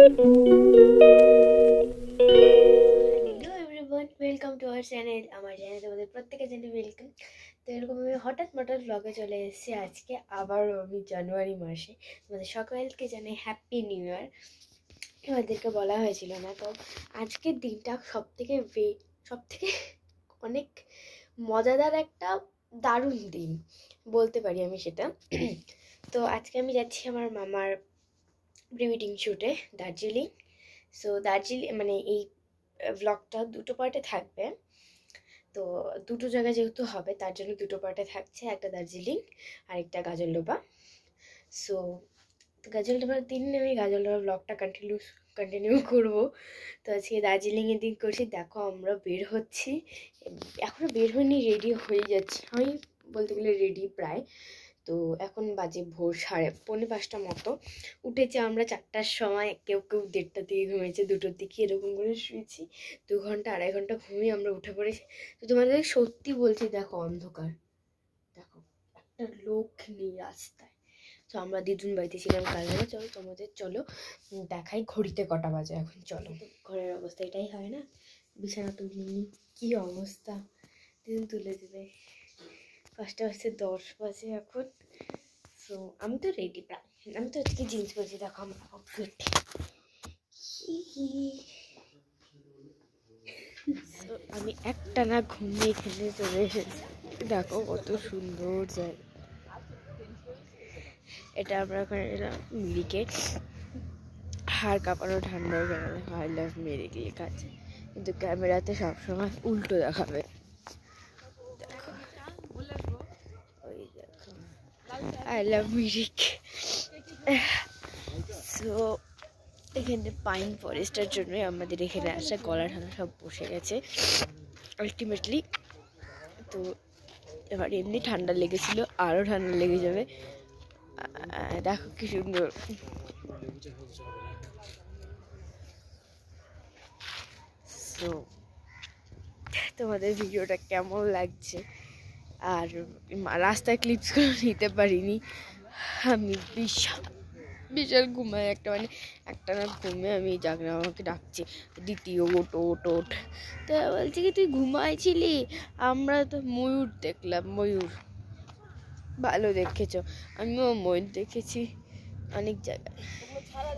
Hello everyone, welcome to our channel. আমার চ্যানেলে তোমাদের প্রত্যেকে জানি ওয়েলকাম। তো এরকম আমি হঠাৎ ব্লগে চলে এসেছি আজকে আবারও আমি জানুয়ারি মাসে। তোমাদের সকলকে জানাই হ্যাপি নিউ ইয়ার। আমাদেরকে বলা হয়েছিল না, তো আজকের দিনটা সব থেকে অনেক মজাদার একটা দারুণ দিন বলতে পারি আমি সেটা। তো আজকে আমি যাচ্ছি আমার মামার প্রি ওয়েডিং শ্যুটে দার্জিলিং। সো দার্জিলিং মানে এই ব্লগটা দুটো পার্টে থাকবে। তো দুটো জায়গায় যেহেতু হবে তার জন্য দুটো পার্টে থাকছে, একটা দার্জিলিং আর একটা গাজলডোবা। সো গাজলডোবার দিন আমি গাজলডোবা ব্লগটা কন্টিনিউ করব। তো আজকে দার্জিলিংয়ের দিন করছি। দেখো আমরা বের হচ্ছি, এখনও বের হয়নি, রেডি হয়ে যাচ্ছি। আমি বলতে গেলে রেডি প্রায়। তো এখন বাজে ভোর 4:45 মতো। উঠেছি আমরা 4টার সময়, কেউ কেউ 1:30 দিকে ঘুমিয়েছে, 2টোর দিকে, এরকম করে শুয়েছি। 2 ঘন্টা 2.5 ঘন্টা ঘুমিয়ে আমরা উঠে পড়েছি। তো তোমাদের সত্যি বলছি, দেখো অন্ধকার, দেখো একটা লোক নেই রাস্তায়। তো আমরা দিদুন বাড়িতে ছিলাম কাল থেকে। চলো দেখাই ঘড়িতে কটা বাজে এখন। চলো, ঘরের অবস্থা এটাই হয় না, বিছানা তুলিনি, কি অবস্থা। দিদুন তুলে দেবে। 5:10 বাজে এখন। সো আমি তো রেডি প্রায়। আমি তো আজকে জিন্স পরেছি, দেখো আমার আউটফিট। আমি একটানা ঘুমিয়ে এখানে চলে এসেছি। দেখো কত সুন্দর জায়গা এটা। আমরা ওখানে এলাম মিরিকে, হাড় কাঁপানো ঠান্ডার কারণে আই লাভ মিরিক লেখা আছে, কিন্তু ক্যামেরাতে সবসময় উল্টো দেখাবে। দেখো ওই দেখো আই লাভ মিরিক। সো এখানে পাইন ফরেস্টের জন্য আমাদের এখানে আসা, গলা ঠান্ডা সব বসে গেছে আলটিমেটলি। তো এবার এমনি ঠান্ডা লেগেছিল, আরও ঠান্ডা লেগে যাবে। দেখো কি সুন্দর। সো তোমাদের ভিডিওটা কেমন লাগছে? আর রাস্তায় ক্লিপসগুলো নিতে পারিনি, আমি বিশাল বিশাল ঘুমাই একটা না ঘুমে আমি জাগলাম, আমাকে ডাকছে দ্বিতীয় ওট ওট ওট। তো বলছি কি তুই ঘুমাইছিলি? আমরা তো ময়ূর দেখলাম, ময়ূর ভালো দেখেছ। আমিও ময়ূর দেখেছি অনেক জায়গায়। আমরা খাওয়া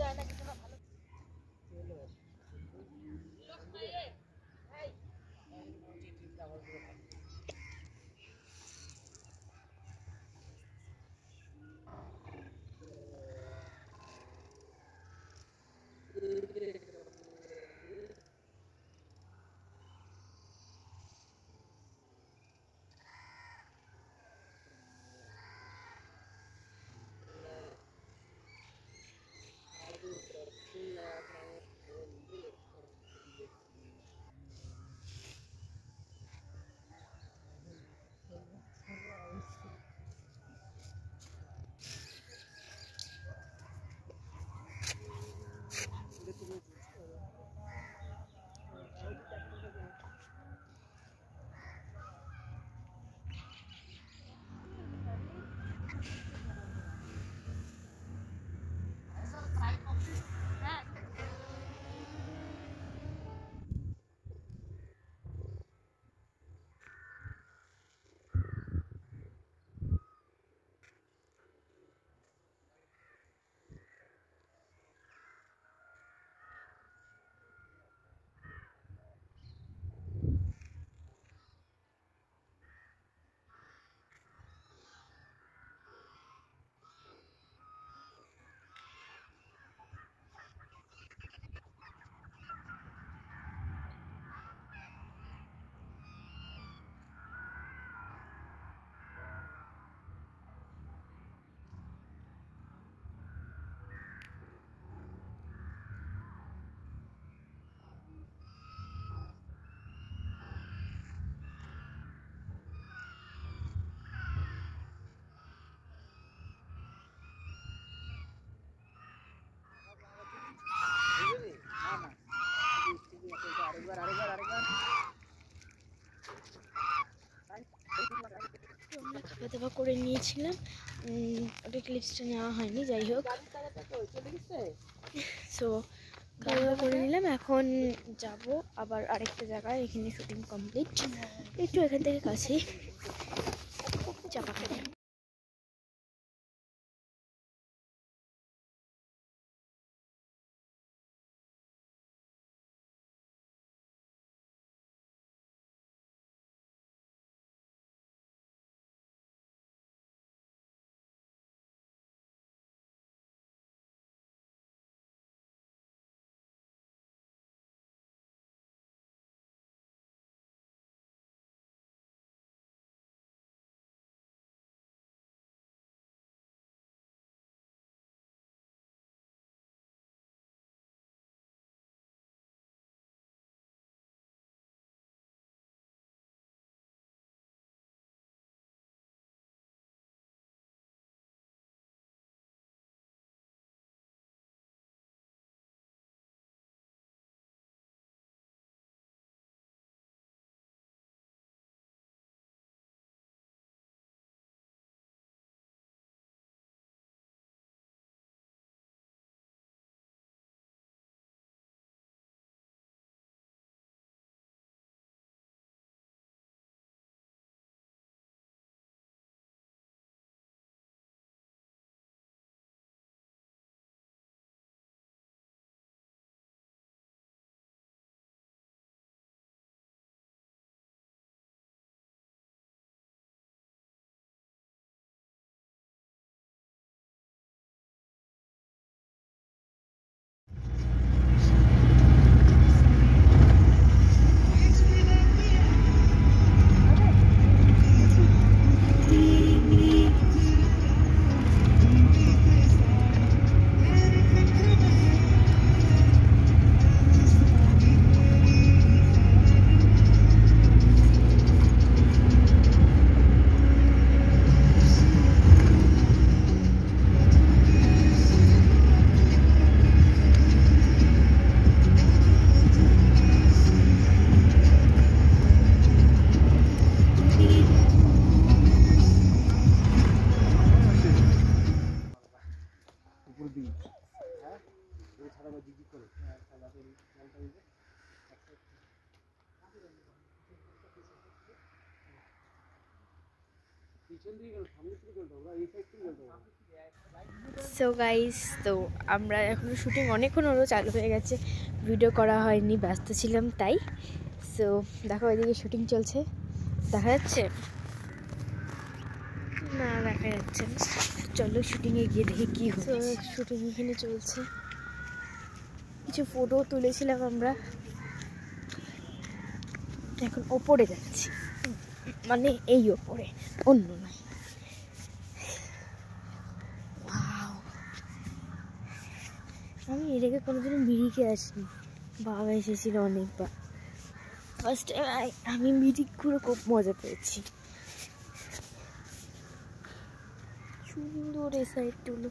দাওয়া করে নিয়েছিলাম, ওটা ক্লিপসটা নেওয়া হয়নি, যাই হোক। সো খাওয়া করে নিলাম, এখন যাব আবার আরেকটা জায়গায়। এখানে শুটিং কমপ্লিট, একটু এখান থেকে কাছেই চাপা খেতে। সো গাইস, তো আমরা এখন শুটিং অনেকক্ষণ হলো চালু হয়ে গেছে, ভিডিও করা হয়নি, ব্যস্ত ছিলাম তাই। সো দেখো এদিকে শুটিং চলছে, দেখা যাচ্ছে না? দেখা যাচ্ছে না। চলো শুটিংয়ে গিয়ে দেখি কী হচ্ছে। শুটিং এখানে চলছে, কিছু ফটো তুলেছিলাম আমরা, এখন ওপরে যাচ্ছি, মানে এই ওপরে, অন্য নয়। আমি এর আগে কোনোদিনও মিরিকে আসিনি, বাবা এসেছিল অনেকবার। ফার্স্ট টাইম আমি মিরিক ঘুরে খুব মজা পেয়েছি। সুন্দর এই সাইডগুলো।